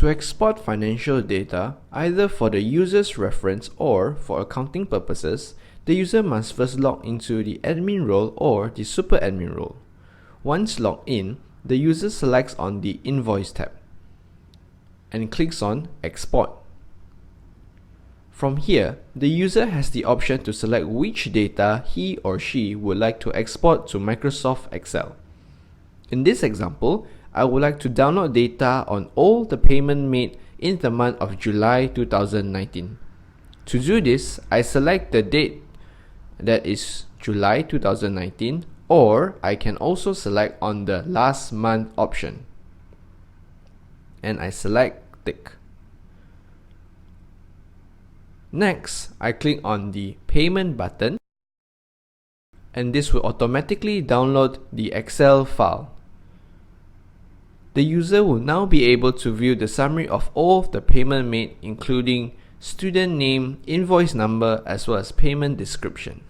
To export financial data, either for the user's reference or for accounting purposes, the user must first log into the admin role or the super admin role. Once logged in, the user selects on the Invoice tab and clicks on Export. From here, the user has the option to select which data he or she would like to export to Microsoft Excel. In this example, I would like to download data on all the payment made in the month of July 2019. To do this, I select the date, that is July 2019, or I can also select on the last month option. And I select Tick. Next, I click on the Payment button, and this will automatically download the Excel file. The user will now be able to view the summary of all of the payment made, including student name, invoice number, as well as payment description.